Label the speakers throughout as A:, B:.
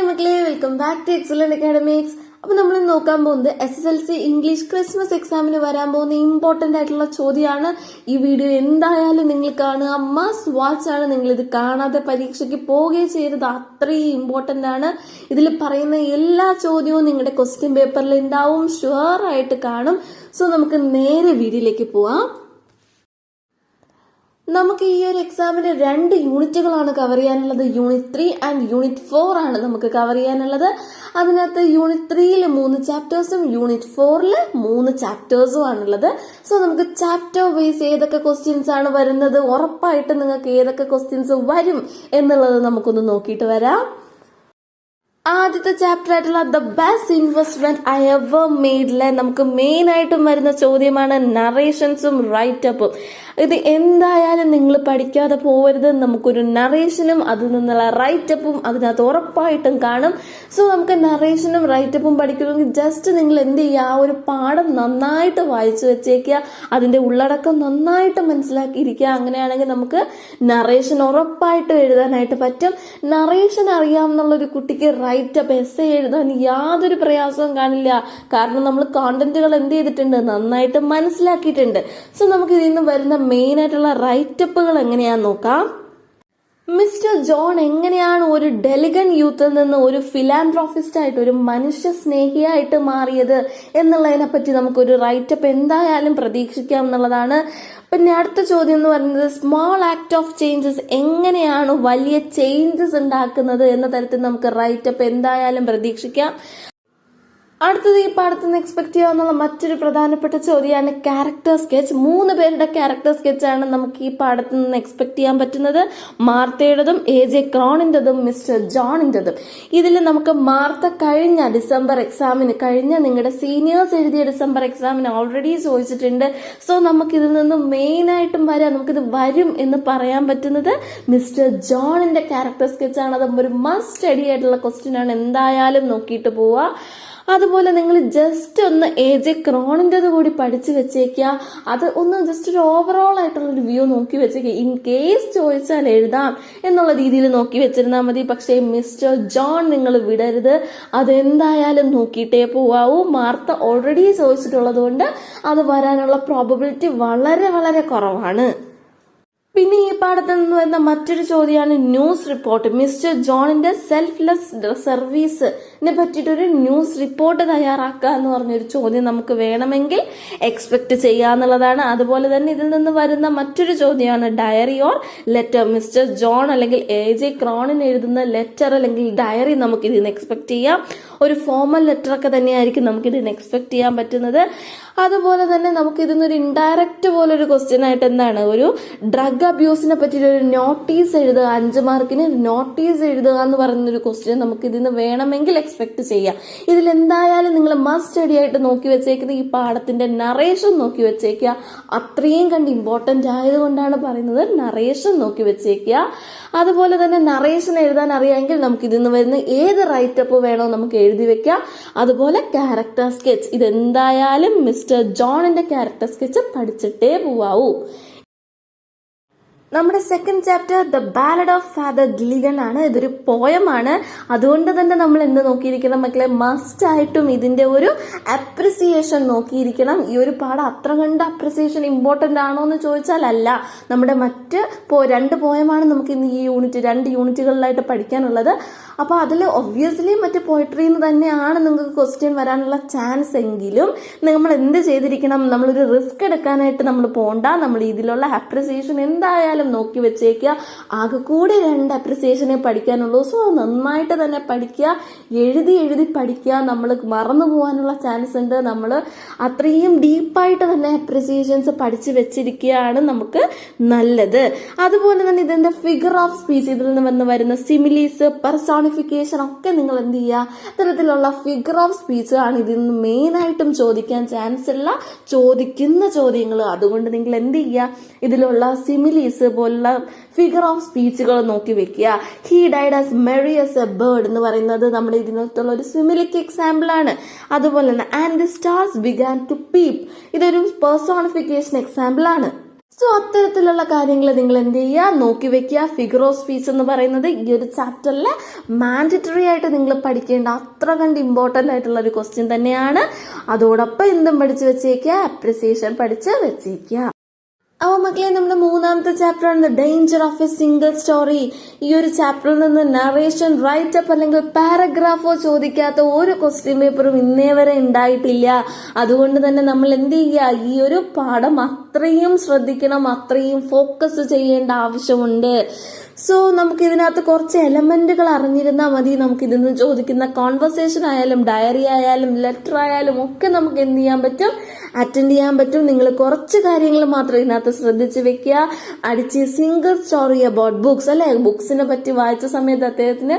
A: മക്കളെ, welcome back to excellent academics. അപ്പൊ നമ്മൾ നോക്കാൻ പോകുന്നത് SSLC ഇംഗ്ലീഷ് ക്രിസ്മസ് എക്സാമിന് വരാൻ പോകുന്ന ഇമ്പോർട്ടന്റ് ആയിട്ടുള്ള ചോദ്യമാണ്. ഈ വീഡിയോ എന്തായാലും നിങ്ങൾ കാണുക, മസ്റ്റ് വാച്ച് ആണ്. നിങ്ങൾ ഇത് കാണാതെ പരീക്ഷയ്ക്ക് പോവുകയും ചെയ്തത് അത്രയും ഇമ്പോർട്ടന്റ് ആണ്. ഇതിൽ പറയുന്ന എല്ലാ ചോദ്യവും നിങ്ങളുടെ ക്വസ്റ്റ്യൻ പേപ്പറിൽ ഉണ്ടാവും, ഷുവർ ആയിട്ട് കാണും. സോ നമുക്ക് നേരെ വീഡിയോയിലേക്ക് പോവാം. നമുക്ക് ഈ ഒരു എക്സാമിന് 2 യൂണിറ്റുകളാണ് കവർ ചെയ്യാനുള്ളത്. യൂണിറ്റ് 3 ആൻഡ് യൂണിറ്റ് 4 ആണ് നമുക്ക് കവർ ചെയ്യാനുള്ളത്. അതിനകത്ത് യൂണിറ്റ് 3ൽ 3 ചാപ്റ്റേഴ്സും യൂണിറ്റ് 4ൽ 3 ചാപ്റ്റേഴ്സും ആണുള്ളത്. സോ നമുക്ക് ചാപ്റ്റർ വൈസ് ഏതൊക്കെ ക്വസ്റ്റ്യൻസ് ആണ് വരുന്നത്, ഉറപ്പായിട്ട് നിങ്ങൾക്ക് ഏതൊക്കെ ക്വസ്റ്റ്യൻസ് വരും എന്നുള്ളത് നമുക്കൊന്ന് നോക്കിയിട്ട് വരാം. ആദ്യത്തെ ചാപ്റ്റർ ആയിട്ടുള്ള the best investment I ever മെയ്ഡിലെ നമുക്ക് മെയിൻ ആയിട്ടും വരുന്ന ചോദ്യമാണ് നറേഷൻസും റൈറ്റപ്പും. ഇത് എന്തായാലും നിങ്ങൾ പഠിക്കാതെ പോകരുത്. നമുക്കൊരു നറേഷനും അതിൽ നിന്നുള്ള റൈറ്റപ്പും അതിനകത്ത് ഉറപ്പായിട്ടും കാണും. സോ നമുക്ക് നറേഷനും റൈറ്റപ്പും പഠിക്കണമെങ്കിൽ ജസ്റ്റ് നിങ്ങൾ എന്ത് ചെയ്യുക, ആ ഒരു പാഠം നന്നായിട്ട് വായിച്ചു വെച്ചേക്കുക, അതിന്റെ ഉള്ളടക്കം നന്നായിട്ട് മനസ്സിലാക്കിയിരിക്കുക. അങ്ങനെയാണെങ്കിൽ നമുക്ക് നറേഷൻ ഉറപ്പായിട്ടും എഴുതാനായിട്ട് പറ്റും. നറേഷൻ അറിയാമെന്നുള്ളൊരു കുട്ടിക്ക് റൈറ്റപ്പ് എസ്സേ എഴുതാൻ യാതൊരു പ്രയാസവും കാണില്ല. കാരണം നമ്മൾ കോണ്ടന്റുകൾ എന്ത് ചെയ്തിട്ടുണ്ട്, നന്നായിട്ട് മനസ്സിലാക്കിയിട്ടുണ്ട്. സോ നമുക്ക് ഇതിൽ നിന്ന് വരുന്ന മെയിൻ ആയിട്ടുള്ള റൈറ്റപ്പുകൾ എങ്ങനെയാന്ന് നോക്കാം. മിസ്റ്റർ ജോൺ എങ്ങനെയാണ് ഒരു ഡെലിഗൻ യൂത്തിൽ നിന്ന് ഒരു ഫിലാന്ത്രോഫിസ്റ്റ് ആയിട്ട്, ഒരു മനുഷ്യ സ്നേഹിയായിട്ട് മാറിയത് എന്നുള്ളതിനെ പറ്റി നമുക്കൊരു റൈറ്റപ്പ് എന്തായാലും പ്രതീക്ഷിക്കാം എന്നുള്ളതാണ്. പിന്നെ അടുത്ത ചോദ്യം എന്ന് പറയുന്നത് സ്മോൾ ആക്ട് ഓഫ് ചേഞ്ചസ് എങ്ങനെയാണ് വലിയ ചേഞ്ചസ് ഉണ്ടാക്കുന്നത് എന്ന തരത്തിൽ നമുക്ക് റൈറ്റപ്പ് എന്തായാലും പ്രതീക്ഷിക്കാം. അടുത്തത് ഈ പാഠത്തിൽ നിന്ന് എക്സ്പെക്ട് ചെയ്യാവുന്ന മറ്റൊരു പ്രധാനപ്പെട്ട ചോദ്യമാണ് ക്യാരക്ടർ സ്കെച്ച്. 3 പേരുടെ ക്യാരക്ടർ സ്കെച്ചാണ് നമുക്ക് ഈ പാഠത്തിൽ നിന്ന് എക്സ്പെക്ട് ചെയ്യാൻ പറ്റുന്നത്. മാർത്തയുടേതും AJ ക്രോണിൻ്റെതും മിസ്റ്റർ ജോണിൻ്റെതും. ഇതിൽ നമുക്ക് മാർത്ത കഴിഞ്ഞ ഡിസംബർ എക്സാമിന്, കഴിഞ്ഞ നിങ്ങളുടെ സീനിയേഴ്സ് എഴുതിയ ഡിസംബർ എക്സാമിന് ഓൾറെഡി ചോദിച്ചിട്ടുണ്ട്. സോ നമുക്കിതിൽ നിന്ന് മെയിൻ ആയിട്ടും വരാം, നമുക്കിത് വരും എന്ന് പറയാൻ പറ്റുന്നത് മിസ്റ്റർ ജോണിന്റെ ക്യാരക്ടർ സ്കെച്ചാണ്. അത് ഒരു മസ്റ്റ് സ്റ്റഡി ആയിട്ടുള്ള ക്വസ്റ്റ്യൻ ആണ്, എന്തായാലും നോക്കിയിട്ട് പോവുക. അതുപോലെ നിങ്ങൾ ജസ്റ്റ് ഒന്ന് AJ ക്രോണിൻ്റെത് കൂടി പഠിച്ചു വെച്ചേക്കുക. അത് ഒന്ന് ജസ്റ്റ് ഒരു ഓവറോൾ ആയിട്ടുള്ളൊരു വ്യൂ നോക്കി വെച്ചേക്കുക. ഇൻ കേസ് ചോദിച്ചാൽ എഴുതാം എന്നുള്ള രീതിയിൽ നോക്കി വെച്ചിരുന്നാൽ മതി. പക്ഷേ മിസ്റ്റർ ജോൺ നിങ്ങൾ വിടരുത്, അതെന്തായാലും നോക്കിയിട്ടേ പോവാവൂ. മാർത്ത ഓൾറെഡി ചോദിച്ചിട്ടുള്ളത് കൊണ്ട് അത് വരാനുള്ള പ്രോബബിലിറ്റി വളരെ വളരെ കുറവാണ്. പിന്നെ ഈ പാഠത്തിൽ നിന്ന് വരുന്ന മറ്റൊരു ചോദ്യമാണ് ന്യൂസ് റിപ്പോർട്ട്. മിസ്റ്റർ ജോണിന്റെ സെൽഫ്ലെസ് സർവീസിനെ പറ്റിയിട്ടൊരു ന്യൂസ് റിപ്പോർട്ട് തയ്യാറാക്കുക എന്ന് പറഞ്ഞൊരു ചോദ്യം നമുക്ക് വേണമെങ്കിൽ എക്സ്പെക്ട് ചെയ്യാന്നുള്ളതാണ്. അതുപോലെ തന്നെ ഇതിൽ നിന്ന് വരുന്ന മറ്റൊരു ചോദ്യമാണ് diary or letter. Mister John അല്ലെങ്കിൽ AJ ക്രോണിന് എഴുതുന്ന ലെറ്റർ അല്ലെങ്കിൽ ഡയറി നമുക്ക് ഇതിന് എക്സ്പെക്ട് ചെയ്യാം. ഒരു ഫോർമൽ ലെറ്റർ ഒക്കെ തന്നെയായിരിക്കും നമുക്ക് ഇതിന് എക്സ്പെക്ട് ചെയ്യാൻ പറ്റുന്നത്. അതുപോലെ തന്നെ നമുക്ക് ഇതിന്നൊരു ഇൻഡയറക്റ്റ് പോലെ ഒരു ക്വസ്റ്റ്യൻ ആയിട്ട് എന്താണ്, ഒരു ഡ്രഗ് അബ്യൂസിനെ പറ്റിയിട്ട് ഒരു നോട്ടീസ് എഴുതുക, 5 മാർക്കിന് നോട്ടീസ് എഴുതുക എന്ന് പറയുന്നൊരു ക്വസ്റ്റ്യൻ നമുക്ക് ഇതിന് വേണമെങ്കിൽ എക്സ്പെക്ട് ചെയ്യാം. ഇതിൽ എന്തായാലും നിങ്ങൾ മസ്റ്റ് സ്റ്റഡി ആയിട്ട് നോക്കി വെച്ചേക്കുന്നത് ഈ പാഠത്തിന്റെ നറേഷൻ നോക്കി വെച്ചേക്കുക. അത്രയും കണ്ട് ഇമ്പോർട്ടന്റ് ആയതുകൊണ്ടാണ് പറയുന്നത് നറേഷൻ നോക്കി വെച്ചേക്കുക. അതുപോലെ തന്നെ നറേഷൻ എഴുതാൻ അറിയാമെങ്കിൽ നമുക്ക് ഇതിന്ന് വരുന്ന ഏത് റൈറ്റപ്പ് വേണോ നമുക്ക് എഴുതി വെക്കാം. അതുപോലെ ക്യാരക്ടർ സ്കെച്ച്, ഇതെന്തായാലും മിസ്റ്റർ ജോണിന്റെ ക്യാരക്ടർ സ്കെച്ച് പഠിച്ചിട്ടേ പോവാവൂ. നമ്മുടെ second chapter the ballad of father Gilligan ആണ്. ഇതൊരു പോയമാണ്. അതുകൊണ്ട് തന്നെ നമ്മൾ എന്ത് നോക്കിയിരിക്കണം മക്കളെ, മസ്റ്റ് ആയിട്ടും ഇതിന്റെ ഒരു അപ്രിസിയേഷൻ നോക്കിയിരിക്കണം. ഈ ഒരു പാഠം അത്ര കണ്ട് അപ്രിസിയേഷൻ ഇമ്പോർട്ടന്റ് ആണോ എന്ന് ചോദിച്ചാൽ അല്ല. നമ്മുടെ മറ്റ് 2 പോയമാണ് നമുക്ക് ഇന്ന് ഈ യൂണിറ്റ് 2 യൂണിറ്റുകളിലായിട്ട് പഠിക്കാനുള്ളത്. അപ്പൊ അതിൽ ഒബ്വിയസ്ലി മറ്റ് പോയിട്രിന്ന് തന്നെയാണ് നിങ്ങൾക്ക് ക്വസ്റ്റ്യൻ വരാനുള്ള ചാൻസ് എങ്കിലും നമ്മൾ എന്ത് ചെയ്തിരിക്കണം, നമ്മളൊരു റിസ്ക് എടുക്കാനായിട്ട് നമ്മൾ പോണ്ട. നമ്മൾ ഇതിലുള്ള അപ്രിസിയേഷൻ എന്തായാലും നോക്കി വെച്ചേക്കുക. ആകെ കൂടി 2 അപ്രിസിയേഷനെ പഠിക്കാനുള്ളൂ. സോ നന്നായിട്ട് തന്നെ പഠിക്കുക, എഴുതി പഠിക്കുക. നമ്മൾ മറന്നു പോകാനുള്ള ചാൻസ് ഉണ്ട്. നമ്മൾ അത്രയും ഡീപ്പായിട്ട് തന്നെ അപ്രിസിയേഷൻസ് പഠിച്ചു വെച്ചിരിക്കുകയാണ് നമുക്ക് നല്ലത്. അതുപോലെ തന്നെ ഇതിന്റെ ഫിഗർ ഓഫ് സ്പീച്ച്, ഇതിൽ നിന്ന് വരുന്ന സിമിലീസ്, പെർസോണിഫിക്കേഷൻ ഒക്കെ നിങ്ങൾ എന്ത് ചെയ്യുക, ഇത്തരത്തിലുള്ള ഫിഗർ ഓഫ് സ്പീച്ച് ആണ് ഇതിൽ നിന്ന് മെയിൻ ആയിട്ടും ചോദിക്കാൻ ചാൻസ് ഉള്ള ചോദിക്കുന്ന ചോദ്യങ്ങൾ. അതുകൊണ്ട് നിങ്ങൾ എന്ത് ചെയ്യുക, ഇതിലുള്ള സിമിലീസ് പോലുള്ള ഫിഗർ ഓഫ് സ്പീച്ചുകൾ നോക്കി വെക്കുക. He died as merry as A bird എന്ന് പറയുന്നത് നമ്മുടെ ഇതിനകത്തുള്ള ഒരു സിമിലിക്ക് എക്സാമ്പിൾ ആണ്. അതുപോലെ തന്നെ and the stars began to peep, ഇതൊരു പേഴ്സോണിഫിക്കേഷൻ എക്സാമ്പിൾ ആണ്. സോ അത്തരത്തിലുള്ള കാര്യങ്ങൾ നിങ്ങൾ എന്ത് ചെയ്യുക, നോക്കി വെക്കുക. ഫിഗർ ഓഫ് സ്പീച്ച് എന്ന് പറയുന്നത് ഈ ഒരു ചാപ്റ്ററിൽ മാൻഡറ്ററി ആയിട്ട് നിങ്ങൾ പഠിക്കേണ്ട അത്ര കണ്ട് ഇമ്പോർട്ടൻ്റ് ആയിട്ടുള്ള ഒരു ക്വസ്റ്റ്യൻ തന്നെയാണ്. അതോടൊപ്പം എന്തും പഠിച്ചു വെച്ചേക്കുക, അപ്രിസിയേഷൻ പഠിച്ച് വെച്ചേക്കുക. അപ്പോൾ മക്കളെ, നമ്മുടെ മൂന്നാമത്തെ ചാപ്റ്റർ ആണ് danger of A single story. ഈ ഒരു ചാപ്റ്ററിൽ നിന്ന് നറേഷൻ, റൈറ്റ് അപ്പ് അല്ലെങ്കിൽ പാരഗ്രാഫോ ചോദിക്കാത്ത ഒരു ക്വസ്റ്റ്യൻ പേപ്പറും ഇന്നേ വരെ ഉണ്ടായിട്ടില്ല. അതുകൊണ്ട് തന്നെ നമ്മൾ എന്ത് ചെയ്യുക, ഈ ഒരു പാഠം അത്രയും ശ്രദ്ധിക്കണം, അത്രയും ഫോക്കസ് ചെയ്യേണ്ട ആവശ്യമുണ്ട്. സോ നമുക്ക് ഇതിനകത്ത് കുറച്ച് എലമെന്റുകൾ അറിഞ്ഞിരുന്നാൽ മതി. നമുക്ക് ഇതിൽ ചോദിക്കുന്ന കോൺവെർസേഷൻ ആയാലും ഡയറി ആയാലും ലെറ്റർ ആയാലും ഒക്കെ നമുക്ക് എന്ത് ചെയ്യാൻ പറ്റും, അറ്റൻഡ് ചെയ്യാൻ പറ്റും. നിങ്ങൾ കുറച്ച് കാര്യങ്ങൾ മാത്രം ഇതിനകത്ത് ശ്രദ്ധിച്ച് വെക്കുക. അടിച്ച് സിംഗിൾ സ്റ്റോറി അബൌട്ട് ബുക്സ് അല്ലെ, ബുക്സിനെ പറ്റി വായിച്ച സമയത്ത് അദ്ദേഹത്തിന്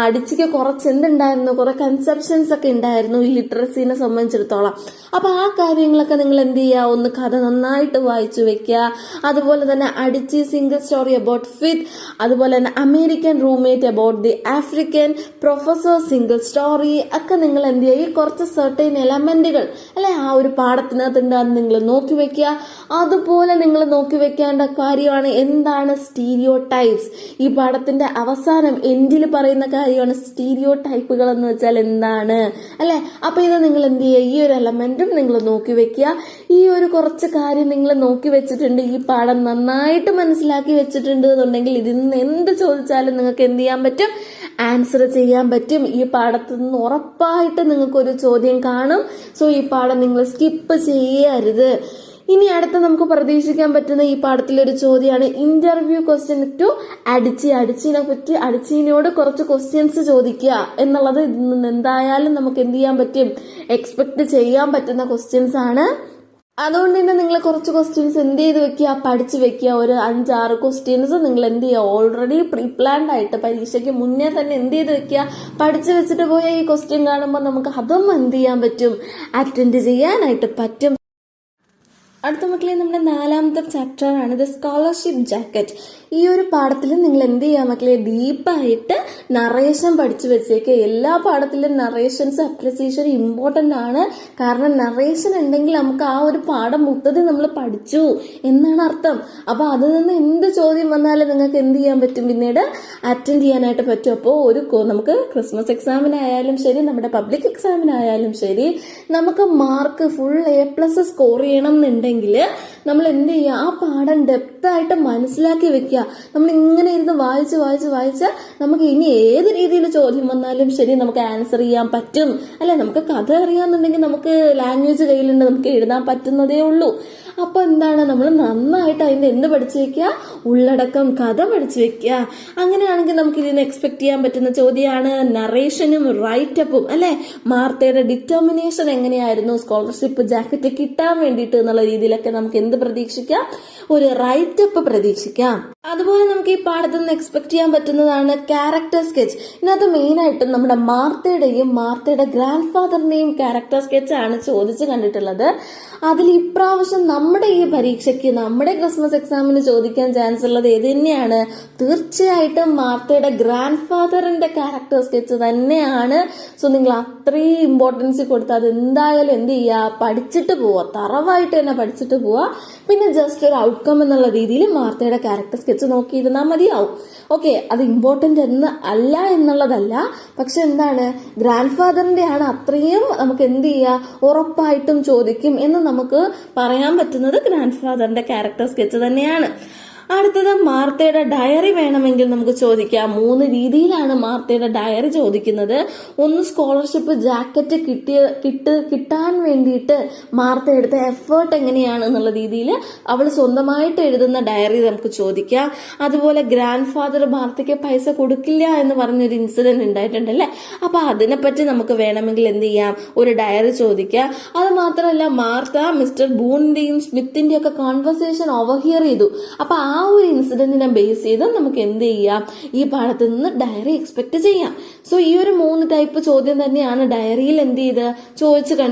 A: അടിച്ചിക്ക് കുറച്ച് എന്തുണ്ടായിരുന്നു, കുറെ കൺസെപ്ഷൻസ് ഒക്കെ ഉണ്ടായിരുന്നു ഈ ലിറ്ററസിനെ സംബന്ധിച്ചിടത്തോളം. അപ്പൊ ആ കാര്യങ്ങളൊക്കെ നിങ്ങൾ എന്ത് ചെയ്യുക, ഒന്ന് കഥ നന്നായിട്ട് വായിച്ചു വെക്കുക. അതുപോലെ തന്നെ അടിച്ച് സിംഗിൾ സ്റ്റോറി അബൌട്ട് ഫിത്ത്, അതുപോലെ തന്നെ American roommate about the African professor single story ഒക്കെ നിങ്ങൾ എന്ത് ചെയ്യുക, ഈ കുറച്ച് സെർട്ടൈൻ എലമെന്റുകൾ അല്ലെ ആ ഒരു പാഠത്തിനകത്തുണ്ട്, അത് നിങ്ങൾ നോക്കി വെക്കുക. അതുപോലെ നിങ്ങൾ നോക്കി വെക്കേണ്ട കാര്യമാണ് എന്താണ് സ്റ്റീരിയോ ടൈപ്സ്. ഈ പാഠത്തിന്റെ അവസാനം എൻഡിൽ പറയുന്ന കാര്യമാണ് സ്റ്റീരിയോ ടൈപ്പുകൾ എന്ന് വെച്ചാൽ എന്താണ് അല്ലെ. അപ്പൊ ഇത് നിങ്ങൾ എന്ത് ചെയ്യുക, ഈ ഒരു എലമെന്റും നിങ്ങൾ നോക്കി വെക്കുക. ഈ ഒരു കുറച്ച് കാര്യം നിങ്ങൾ നോക്കി വെച്ചിട്ടുണ്ട്, ഈ പാഠം നന്നായിട്ട് മനസ്സിലാക്കി വെച്ചിട്ടുണ്ട് എന്നുണ്ടെങ്കിൽ ഇതിൽ നിന്ന് എന്ത് ചോദിച്ചാലും നിങ്ങൾക്ക് എന്ത് ചെയ്യാൻ പറ്റും, ആൻസർ ചെയ്യാൻ പറ്റും. ഈ പാഠത്തിൽ നിന്ന് ഉറപ്പായിട്ട് നിങ്ങൾക്കൊരു ചോദ്യം കാണും. സോ ഈ പാഠം നിങ്ങൾ സ്കിപ്പ് ചെയ്യരുത്. ഇനി അടുത്ത നമുക്ക് പ്രതീക്ഷിക്കാൻ പറ്റുന്ന ഈ പാഠത്തിലൊരു ചോദ്യമാണ് ഇന്റർവ്യൂ ക്വസ്റ്റ്യൻ ടു അടിച്ചിനെ പറ്റി അടിച്ചിനോട് കുറച്ച് ക്വസ്റ്റ്യൻസ് ചോദിക്കുക എന്നുള്ളത് ഇതിൽ നിന്ന് എന്തായാലും നമുക്ക് എന്ത് ചെയ്യാൻ പറ്റും, എക്സ്പെക്ട് ചെയ്യാൻ പറ്റുന്ന ക്വസ്റ്റ്യൻസ് ആണ്. അതുകൊണ്ട് തന്നെ നിങ്ങൾ കുറച്ച് ക്വസ്റ്റ്യൻസ് എന്ത് ചെയ്ത് വെക്കുക, പഠിച്ചു വെക്കുക. ഒരു 5-6 ക്വസ്റ്റ്യൻസ് നിങ്ങൾ എന്ത് ചെയ്യുക, ഓൾറെഡി പ്രീ പ്ലാൻഡ് ആയിട്ട് പരീക്ഷയ്ക്ക് മുന്നേ തന്നെ എന്ത് ചെയ്ത് വെക്കുക, പഠിച്ചു വെച്ചിട്ട് പോയ ഈ ക്വസ്റ്റ്യൻ കാണുമ്പോൾ നമുക്ക് അതും എന്ത് ചെയ്യാൻ പറ്റും, അറ്റൻഡ് ചെയ്യാനായിട്ട് പറ്റും. അടുത്ത മക്കളെ, നമ്മുടെ 4ാമത്തെ ചാപ്റ്റർ ആണ് ദ സ്കോളർഷിപ്പ് ജാക്കറ്റ്. ഈ ഒരു പാഠത്തിൽ നിങ്ങൾ എന്ത് ചെയ്യാം മക്കളെ, ഡീപ്പായിട്ട് നറേഷൻ പഠിച്ചു വെച്ചേക്ക്. എല്ലാ പാഠത്തിലും നറേഷൻസ് അപ്രിസിയേഷൻ ഇമ്പോർട്ടന്റ് ആണ്. കാരണം നറേഷൻ ഉണ്ടെങ്കിൽ നമുക്ക് ആ ഒരു പാഠം മൊത്തത്തിൽ നമ്മൾ പഠിച്ചു എന്നാണ് അർത്ഥം. അപ്പൊ അതിൽ നിന്ന് എന്ത് ചോദ്യം വന്നാലും നിങ്ങൾക്ക് എന്ത് ചെയ്യാൻ പറ്റും, പിന്നീട് അറ്റൻഡ് ചെയ്യാനായിട്ട് പറ്റും. അപ്പോൾ നമുക്ക് ക്രിസ്മസ് എക്സാമിനായാലും ശരി, നമ്മുടെ പബ്ലിക് എക്സാമിനായാലും ശരി, നമുക്ക് മാർക്ക് ഫുൾ A+ സ്കോർ ചെയ്യണം എന്നുണ്ടെങ്കിൽ നമ്മൾ എന്ത് ചെയ്യുക, ആ പാഠം ഡെപ്ത് ആയിട്ട് മനസ്സിലാക്കി വെക്കുക. നമ്മൾ ഇങ്ങനെ ഇരുന്ന് വായിച്ച് നമുക്ക് ഇനി ഏത് രീതിയിൽ ചോദ്യം വന്നാലും ശരി നമുക്ക് ആൻസർ ചെയ്യാൻ പറ്റും അല്ലെ. നമുക്ക് കഥ അറിയാന്നുണ്ടെങ്കിൽ നമുക്ക് ലാംഗ്വേജ് കയ്യിലുണ്ട്, നമുക്ക് എഴുതാൻ പറ്റുന്നതേ ഉള്ളൂ. അപ്പൊ എന്താണ്, നമ്മൾ നന്നായിട്ട് അതിന്റെ എന്ത് പഠിച്ചു വെക്കുക, ഉള്ളടക്കം കഥ പഠിച്ചു വെക്കുക. അങ്ങനെയാണെങ്കിൽ നമുക്ക് ഇതിന് എക്സ്പെക്ട് ചെയ്യാൻ പറ്റുന്ന ചോദ്യമാണ് നറേഷനും റൈറ്റ് അപ്പും അല്ലെ. മാർത്തയുടെ ഡിറ്റർമിനേഷൻ എങ്ങനെയായിരുന്നു സ്കോളർഷിപ്പ് ജാക്കറ്റ് കിട്ടാൻ വേണ്ടിയിട്ട് എന്നുള്ള രീതിയിലൊക്കെ നമുക്ക് എന്ത് പ്രതീക്ഷിക്കാം, ഒരു റൈറ്റ് അപ്പ് പ്രതീക്ഷിക്കാം. അതുപോലെ നമുക്ക് ഈ പാഠത്തിൽ നിന്ന് എക്സ്പെക്ട് ചെയ്യാൻ പറ്റുന്നതാണ് ക്യാരക്ടർ സ്കെച്ച്. ഇതിനകത്ത് മെയിൻ ആയിട്ടും നമ്മുടെ മാർത്തയുടെ ഗ്രാൻഡ് ഫാദറിന്റെയും ക്യാരക്ടർ സ്കെച്ച് ആണ് ചോദിച്ചു കണ്ടിട്ടുള്ളത്. അതിൽ ഇപ്രാവശ്യം നമ്മുടെ ഈ പരീക്ഷയ്ക്ക്, നമ്മുടെ ക്രിസ്മസ് എക്സാമിന് ചോദിക്കാൻ ചാൻസ് ഉള്ളത് ഏത് തന്നെയാണ്, തീർച്ചയായിട്ടും മാർത്തയുടെ ഗ്രാൻഡ് ഫാദറിന്റെ ക്യാരക്ടർ സ്കെച്ച് തന്നെയാണ്. സോ നിങ്ങൾ അത്രയും ഇമ്പോർട്ടൻസ് കൊടുത്ത് അത് എന്തായാലും എന്ത് ചെയ്യുക, പഠിച്ചിട്ട് പോവുക, തറവായിട്ട് തന്നെ പഠിച്ചിട്ട് പോവുക. പിന്നെ ജസ്റ്റ് ഒരു ഔട്ട്കം എന്നുള്ള രീതിയിൽ മാർത്തയുടെ ക്യാരക്ടർ സ്കെച്ച് നോക്കിയിരുന്നാൽ മതിയാവും. ഓക്കെ, അത് ഇമ്പോർട്ടന്റ് അല്ല എന്നുള്ളതല്ല, പക്ഷെ എന്താണ്, ഗ്രാൻഡ് ഫാദറിന്റെ ആണ് അത്രയും നമുക്ക് എന്ത് ചെയ്യുക, ഉറപ്പായിട്ടും ചോദിക്കും എന്ന് നമുക്ക് പറയാൻ പറ്റുന്നത് ഗ്രാൻഡ് ഫാദറിന്റെ ക്യാരക്ടർ സ്കെച്ച് തന്നെയാണ്. അടുത്തത് മാർത്തയുടെ ഡയറി വേണമെങ്കിൽ നമുക്ക് ചോദിക്കാം. 3 രീതിയിലാണ് മാർത്തയുടെ ഡയറി ചോദിക്കുന്നത്. ഒന്ന്, സ്കോളർഷിപ്പ് ജാക്കറ്റ് കിട്ടാൻ വേണ്ടിയിട്ട് മാർത്ത എടുത്ത എഫേർട്ട് എങ്ങനെയാണ് എന്നുള്ള രീതിയിൽ അവൾ സ്വന്തമായിട്ട് എഴുതുന്ന ഡയറി നമുക്ക് ചോദിക്കാം. അതുപോലെ ഗ്രാൻഡ് ഫാദർ മാർത്തയ്ക്ക് പൈസ കൊടുക്കില്ല എന്ന് പറഞ്ഞൊരു ഇൻസിഡന്റ് ഉണ്ടായിട്ടുണ്ടല്ലേ, അപ്പൊ അതിനെപ്പറ്റി നമുക്ക് വേണമെങ്കിൽ എന്ത് ചെയ്യാം, ഒരു ഡയറി ചോദിക്കാം. അത് മാത്രമല്ല, മാർത്ത മിസ്റ്റർ ബൂണിന്റെയും സ്മിത്തിന്റെയും ഒക്കെ കോൺവെർസേഷൻ ഓവർഹിയർ ചെയ്തു. അപ്പൊ ആ ഒരു ഇൻസിഡന്റിനെ ബേസ് ചെയ്ത് നമുക്ക് എന്ത് ചെയ്യാം, ഈ പാഠത്തിൽ നിന്ന് ഡയറി എക്സ്പെക്ട് ചെയ്യാം. സോ ഈ ഒരു 3 ടൈപ്പ് ചോദ്യം തന്നെയാണ് ഡയറിയിൽ എന്ത് ചെയ്ത്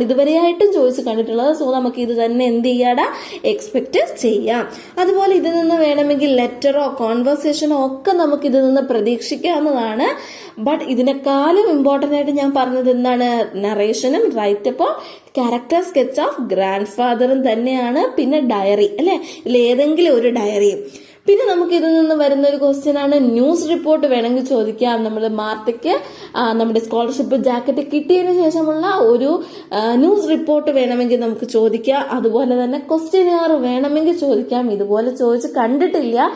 A: ഇതുവരെയായിട്ടും ചോദിച്ചു കണ്ടിട്ടുള്ളത്. സോ നമുക്ക് ഇത് തന്നെ എന്ത് ചെയ്യാടാ, എക്സ്പെക്ട് ചെയ്യാം. അതുപോലെ ഇതിൽ നിന്ന് വേണമെങ്കിൽ ലെറ്ററോ കോൺവെർസേഷനോ ഒക്കെ നമുക്ക് ഇതിൽ നിന്ന് പ്രതീക്ഷിക്കാവുന്നതാണ്. ബട്ട് ഇതിനേക്കാളും ഇമ്പോർട്ടൻ്റ് ആയിട്ട് ഞാൻ പറഞ്ഞത് എന്താണ്, നറേഷനും റൈറ്റപ്പോ ക്യാരക്ടർ സ്കെച്ച് ഓഫ് ഗ്രാൻഡ് ഫാദറും തന്നെയാണ്. പിന്നെ ഡയറി അല്ലെ, ഇതിലേതെങ്കിലും ഒരു ഡയറിയും. പിന്നെ നമുക്ക് ഇതിൽ നിന്ന് വരുന്ന ഒരു ക്വസ്റ്റ്യൻ ആണ്, ന്യൂസ് റിപ്പോർട്ട് വേണമെങ്കിൽ ചോദിക്കാം. നമ്മൾ മാർത്തയ്ക്ക് നമ്മുടെ സ്കോളർഷിപ്പ് ജാക്കറ്റ് കിട്ടിയതിന് ശേഷമുള്ള ഒരു ന്യൂസ് റിപ്പോർട്ട് വേണമെങ്കിൽ നമുക്ക് ചോദിക്കാം. അതുപോലെ തന്നെ ക്വസ്റ്റ്യൻ വേണമെങ്കിൽ ചോദിക്കാം. ഇതുപോലെ ചോദിച്ച് കണ്ടിട്ടില്ല,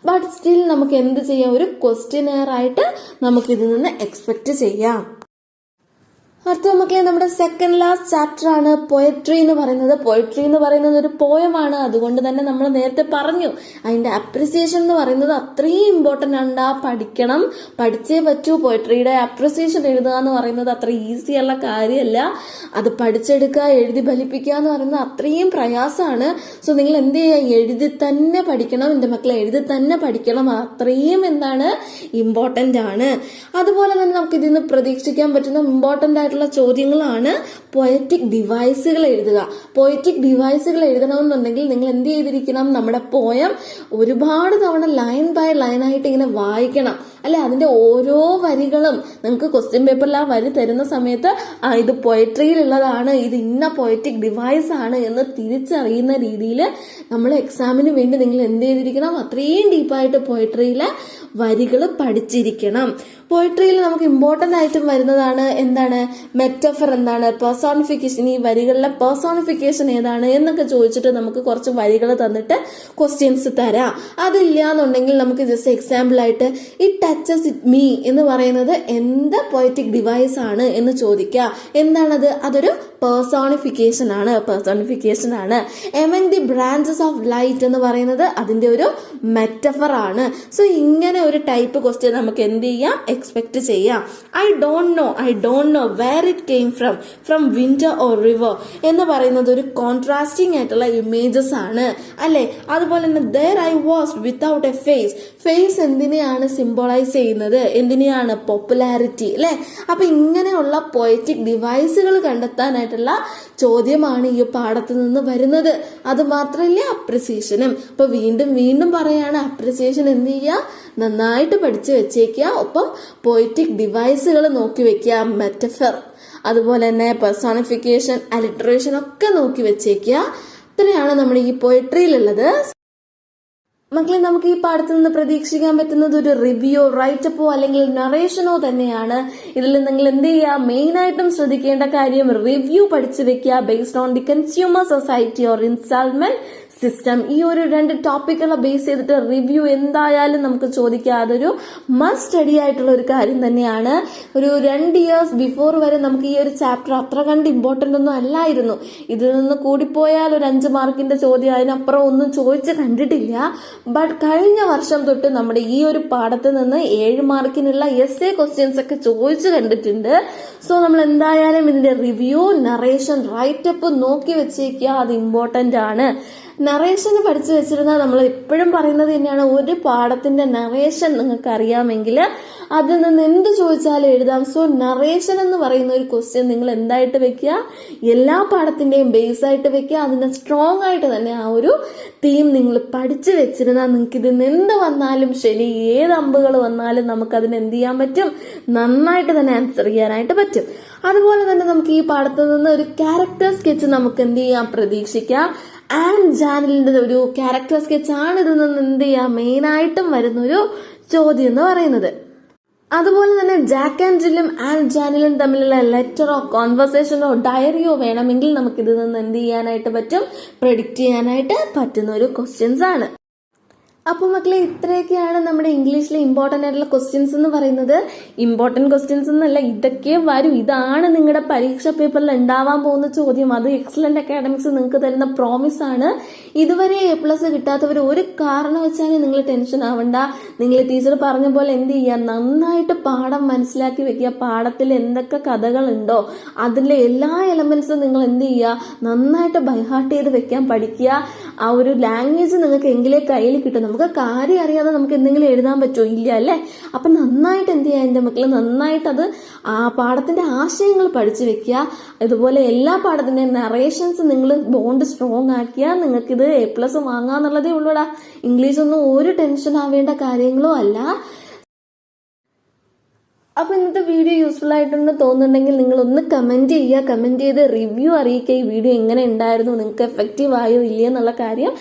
A: ബട്ട് സ്റ്റിൽ നമുക്ക് എന്ത് ചെയ്യാം, ഒരു ക്വസ്റ്റ്യൻ ആയിട്ട് നമുക്ക് ഇതിൽ നിന്ന് എക്സ്പെക്ട് ചെയ്യാം. അടുത്ത മക്കളെ നമ്മുടെ സെക്കൻഡ് ലാസ്റ്റ് ചാപ്റ്റർ ആണ് പോയട്രി എന്ന് പറയുന്നത്. പോയട്രി എന്ന് പറയുന്നത് ഒരു പോയമാണ്. അതുകൊണ്ട് തന്നെ നമ്മൾ നേരത്തെ പറഞ്ഞു അതിന്റെ അപ്രിസിയേഷൻ എന്ന് പറയുന്നത് അത്രയും ഇമ്പോർട്ടന്റ് ആണ്. പഠിക്കണം, പഠിച്ചേ പറ്റൂ. പോയട്രിയുടെ അപ്രിസിയേഷൻ എഴുതുക എന്ന് പറയുന്നത് അത്ര ഈസി ഉള്ള കാര്യമല്ല. അത് പഠിച്ചെടുക്കുക, എഴുതി ഫലിപ്പിക്കുക എന്ന് പറയുന്നത് അത്രയും പ്രയാസമാണ്. സോ നിങ്ങൾ എന്ത് ചെയ്യുക, എഴുതി തന്നെ പഠിക്കണം. എന്റെ മക്കളെ എഴുതി തന്നെ പഠിക്കണം. അത്രയും എന്താണ് ഇമ്പോർട്ടന്റ് ആണ്. അതുപോലെ തന്നെ നമുക്ക് ഇതിൽ നിന്ന് പ്രതീക്ഷിക്കാൻ പറ്റുന്ന ഇമ്പോർട്ടന്റ് ആയിട്ടുള്ള ചോദ്യങ്ങളാണ് പോയറ്റിക് ഡിവൈസുകൾ എഴുതുക. പോയറ്റിക് ഡിവൈസുകൾ എഴുതണമെന്നുണ്ടെങ്കിൽ നിങ്ങൾ എന്ത് ചെയ്തിരിക്കണം, നമ്മുടെ പോയം ഒരുപാട് തവണ ലൈൻ ബൈ ലൈൻ ആയിട്ട് ഇങ്ങനെ വായിക്കണം അല്ലെ. അതിന്റെ ഓരോ വരികളും നിങ്ങൾക്ക് ക്വസ്റ്റ്യൻ പേപ്പറിൽ ആ വരി തരുന്ന സമയത്ത് ഇത് പോയട്രിയിലുള്ളതാണ്, ഇത് ഇന്ന പോയറ്റിക് ഡിവൈസ് ആണ് എന്ന് തിരിച്ചറിയുന്ന രീതിയിൽ നമ്മൾ എക്സാമിന് വേണ്ടി നിങ്ങൾ എന്ത് ചെയ്തിരിക്കണം, അത്രയും ഡീപ്പായിട്ട് പോയട്രിയിലെ വരികൾ പഠിച്ചിരിക്കണം. പോയട്രിയിൽ നമുക്ക് ഇമ്പോർട്ടന്റ് ആയിട്ടും വരുന്നതാണ് എന്താണ്, മെറ്റഫർ എന്താണ്, പെർസോണിഫിക്കേഷൻ, ഈ വരികളിലെ പെർസോണിഫിക്കേഷൻ ഏതാണ് എന്നൊക്കെ ചോദിച്ചിട്ട് നമുക്ക് കുറച്ച് വരികൾ തന്നിട്ട് ക്വസ്റ്റ്യൻസ് തരാം. അതില്ല എന്നുണ്ടെങ്കിൽ നമുക്ക് ജസ്റ്റ് എക്സാമ്പിൾ ആയിട്ട് ഈ ടച്ചസ് ഇറ്റ് മീ എന്ന് പറയുന്നത് എന്ത് പോയറ്റിക് ഡിവൈസ് ആണ് എന്ന് ചോദിക്കുക. എന്താണത്, അതൊരു പെർസോണിഫിക്കേഷൻ ആണ്. Among the branches of light എന്ന് പറയുന്നത് അതിന്റെ ഒരു മെറ്റഫർ ആണ്. സോ ഇങ്ങനെ ഒരു ടൈപ്പ് ക്വസ്റ്റ്യൻ നമുക്ക് എന്ത് ചെയ്യാം, എക്സ്പെക്ട് ചെയ്യാം. I don't know where it came from winter or river എന്ന് പറയുന്നത് ഒരു കോൺട്രാസ്റ്റിംഗ് ആയിട്ടുള്ള ഇമേജസ് ആണ് അല്ലെ. അതുപോലെ തന്നെ there I was without a face എന്തിനെയാണ് സിംബോളൈസ് ചെയ്യുന്നത്, എന്തിനെയാണ്, പോപ്പുലാരിറ്റി അല്ലെ. അപ്പൊ ഇങ്ങനെയുള്ള പോയറ്റിക് ഡിവൈസുകൾ കണ്ടെത്താനായിട്ടുള്ള ചോദ്യമാണ് ഈ പാഠത്ത് നിന്ന് വരുന്നത്. അത് മാത്രമല്ല അപ്രിസിയേഷനും. അപ്പൊ വീണ്ടും പറയാണ്, അപ്രിസിയേഷൻ എന്ത് ചെയ്യുക, നന്നായിട്ട് പഠിച്ചു വെച്ചേക്കുക. ഒപ്പം പോയറ്റിക് ഡിവൈസുകൾ നോക്കി വെക്കുക, മെറ്റഫർ, അതുപോലെ തന്നെ പെർസോണിഫിക്കേഷൻ, അലിട്രേഷൻ ഒക്കെ നോക്കി വെച്ചേക്കുക. ഇത്രയാണ് നമ്മുടെ ഈ പോയട്രിയിലുള്ളത്. മക്കളെ നമുക്ക് ഈ പാഠത്തിൽ നിന്ന് പ്രതീക്ഷിക്കാൻ പറ്റുന്നത് ഒരു റിവ്യൂ, റൈറ്റപ്പോ അല്ലെങ്കിൽ നറേഷനോ തന്നെയാണ്. ഇതിൽ നിങ്ങൾ എന്ത് ചെയ്യുക, മെയിൻ ആയിട്ടും ശ്രദ്ധിക്കേണ്ട കാര്യം റിവ്യൂ പഠിച്ചു വെക്കുക. Based on the consumer society or instalment system. ഈ ഒരു 2 ടോപ്പിക്കുകളെ ബേസ് ചെയ്തിട്ട് റിവ്യൂ എന്തായാലും നമുക്ക് ചോദിക്കാം. അതൊരു മസ്റ്റ് സ്റ്റഡി ആയിട്ടുള്ള ഒരു കാര്യം തന്നെയാണ്. ഒരു 2 years ബിഫോർ വരെ നമുക്ക് ഈ ഒരു ചാപ്റ്റർ അത്ര കണ്ട് ഇമ്പോർട്ടന്റ് ഒന്നും അല്ലായിരുന്നു. ഇതിൽ നിന്ന് കൂടിപ്പോയാൽ ഒരു 5 മാർക്കിന്റെ ചോദ്യം, അതിനപ്പുറം ഒന്നും ചോദിച്ച് കണ്ടിട്ടില്ല. ബട്ട് കഴിഞ്ഞ വർഷം തൊട്ട് നമ്മുടെ ഈ ഒരു പാഠത്തിൽ നിന്ന് 7 മാർക്കിനുള്ള essay ക്വസ്റ്റ്യൻസ് ഒക്കെ ചോദിച്ചു കണ്ടിട്ടുണ്ട്. സോ നമ്മൾ എന്തായാലും ഇതിന്റെ റിവ്യൂ, നറേഷൻ, റൈറ്റപ്പ് നോക്കി വെച്ചേക്കുക. അത് ഇമ്പോർട്ടന്റ് ആണ്. നറേഷൻ പഠിച്ചു വെച്ചിരുന്നാൽ നമ്മൾ എപ്പോഴും പറയുന്നത് തന്നെയാണ്, ഒരു പാഠത്തിന്റെ നറേഷൻ നിങ്ങൾക്ക് അറിയാമെങ്കിൽ അതിൽ നിന്ന് എന്ത് ചോദിച്ചാലും എഴുതാം. സോ നറേഷൻ എന്ന് പറയുന്ന ഒരു ക്വസ്റ്റ്യൻ നിങ്ങൾ എന്തായിട്ട് വെക്കുക, എല്ലാ പാഠത്തിന്റെയും ബേസ് ആയിട്ട് വെക്കുക. അതിന്റെ സ്ട്രോങ് ആയിട്ട് തന്നെ ആ ഒരു തീം നിങ്ങൾ പഠിച്ചു വെച്ചിരുന്നാൽ നിങ്ങൾക്ക് ഇതിൽ നിന്ന് എന്ത് വന്നാലും ശരി, ഏത് അമ്പുകൾ വന്നാലും നമുക്ക് അതിന് എന്ത് ചെയ്യാൻ പറ്റും, നന്നായിട്ട് തന്നെ ആൻസർ ചെയ്യാനായിട്ട് പറ്റും. അതുപോലെ തന്നെ നമുക്ക് ഈ പാഠത്തിൽ നിന്ന് ഒരു ക്യാരക്ടർ സ്കെച്ച് നമുക്ക് എന്ത് ചെയ്യാം, പ്രതീക്ഷിക്കാം. ആൻഡ് ജാനലിന്റെ ഒരു ക്യാരക്ടർ സ്കെച്ച് ആണ് ഇതിൽ നിന്ന് എന്ത് ചെയ്യാം, മെയിനായിട്ടും വരുന്നൊരു ചോദ്യം എന്ന് പറയുന്നത്. അതുപോലെ തന്നെ ജാക്ക് ആൻഡ് ജില്ലും ആൻഡ് ജാനിലും തമ്മിലുള്ള ലെറ്ററോ കോൺവെർസേഷനോ ഡയറിയോ വേണമെങ്കിൽ നമുക്ക് ഇതിൽ നിന്ന് എന്ത് ചെയ്യാനായിട്ട് പറ്റും, പ്രെഡിക്റ്റ് ചെയ്യാനായിട്ട് പറ്റുന്ന ഒരു ക്വസ്റ്റ്യൻസ് ആണ്. അപ്പോൾ മക്കളെ ഇത്രയൊക്കെയാണ് നമ്മുടെ ഇംഗ്ലീഷിലെ ഇമ്പോർട്ടൻ്റ് ആയിട്ടുള്ള ക്വസ്റ്റ്യൻസ് എന്ന് പറയുന്നത്. ഇമ്പോർട്ടൻറ്റ് ക്വസ്റ്റ്യൻസ് എന്നല്ല, ഇതൊക്കെ വരും. ഇതാണ് നിങ്ങളുടെ പരീക്ഷ പേപ്പറിൽ ഉണ്ടാവാൻ പോകുന്ന ചോദ്യം. അത് എക്സലന്റ് അക്കാഡമിക്സ് നിങ്ങൾക്ക് തരുന്ന പ്രോമിസ് ആണ്. ഇതുവരെ A+ കിട്ടാത്തവർ ഒരു കാരണം വെച്ചാലും നിങ്ങൾ ടെൻഷൻ ആവണ്ട. നിങ്ങൾ ടീച്ചർ പറഞ്ഞ പോലെ എന്ത് ചെയ്യുക, നന്നായിട്ട് പാഠം മനസ്സിലാക്കി വെക്കുക. പാഠത്തിൽ എന്തൊക്കെ കഥകളുണ്ടോ അതിലെ എല്ലാ എലമെന്റ്സും നിങ്ങൾ എന്ത് ചെയ്യുക, നന്നായിട്ട് ബൈഹാർട്ട് ചെയ്ത് വെക്കാൻ പഠിക്കുക. ആ ഒരു ലാംഗ്വേജ് നിങ്ങൾക്ക് എങ്കിലേ കയ്യിൽ കിട്ടും. നമുക്ക് കാര്യം അറിയാതെ നമുക്ക് എന്തെങ്കിലും എഴുതാൻ പറ്റുമോ, ഇല്ല അല്ലേ. അപ്പൊ നന്നായിട്ട് എന്ത് ചെയ്യുക, എൻ്റെ മക്കള് നന്നായിട്ട് അത് ആ പാഠത്തിന്റെ ആശയങ്ങൾ പഠിച്ചു വെക്കുക. ഇതുപോലെ എല്ലാ പാഠത്തിന്റെയും നറേഷൻസ് നിങ്ങൾ ബോണ്ട് സ്ട്രോങ് ആക്കിയാൽ നിങ്ങൾക്കിത് A+ വാങ്ങാന്നുള്ളതേ ഉള്ളൂടാ. ഇംഗ്ലീഷ് ഒന്നും ഒരു ടെൻഷൻ ആവേണ്ട കാര്യങ്ങളും അല്ല. അപ്പോൾ ഇന്നത്തെ വീഡിയോ യൂസ്ഫുൾ ആയിട്ടുണ്ടെന്ന് തോന്നുന്നുണ്ടെങ്കിൽ നിങ്ങൾ ഒന്ന് കമന്റ് ചെയ്യുക, കമന്റ് ചെയ്ത് റിവ്യൂ അറിയിക്കുക. ഈ വീഡിയോ എങ്ങനെ ഉണ്ടായിരുന്നു, നിങ്ങൾക്ക് എഫക്റ്റീവ് ആയോ ഇല്ലയോ എന്നുള്ള കാര്യം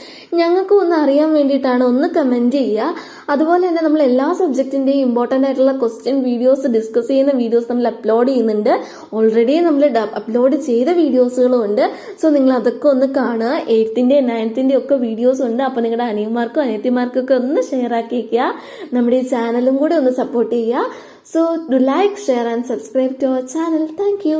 A: ഞങ്ങൾക്ക് ഒന്ന് അറിയാൻ വേണ്ടിയിട്ടാണ്. ഒന്ന് കമന്റ് ചെയ്യുക. അതുപോലെ തന്നെ നമ്മൾ എല്ലാ സബ്ജക്റ്റിന്റെയും ഇമ്പോർട്ടൻ്റ് ആയിട്ടുള്ള ക്വസ്റ്റ്യൻ വീഡിയോസ് ഡിസ്കസ് ചെയ്യുന്ന വീഡിയോസ് നമ്മൾ അപ്ലോഡ് ചെയ്യുന്നുണ്ട്. ഓൾറെഡി നമ്മൾ അപ്ലോഡ് ചെയ്ത വീഡിയോസുകളും ഉണ്ട്. സോ നിങ്ങൾ അതൊക്കെ ഒന്ന് കാണുക. 8th-ന്റെയും 9th-ന്റെയും ഒക്കെ വീഡിയോസ് ഉണ്ട്. അപ്പോൾ നിങ്ങളുടെ അനിയന്മാർക്കും അനിയത്തിമാർക്കും ഒക്കെ ഒന്ന് ഷെയർ ആക്കിക്കുക. നമ്മുടെ ഈ ചാനലും കൂടെ ഒന്ന് സപ്പോർട്ട് ചെയ്യുക. So do like, share and subscribe to our channel. Thank you.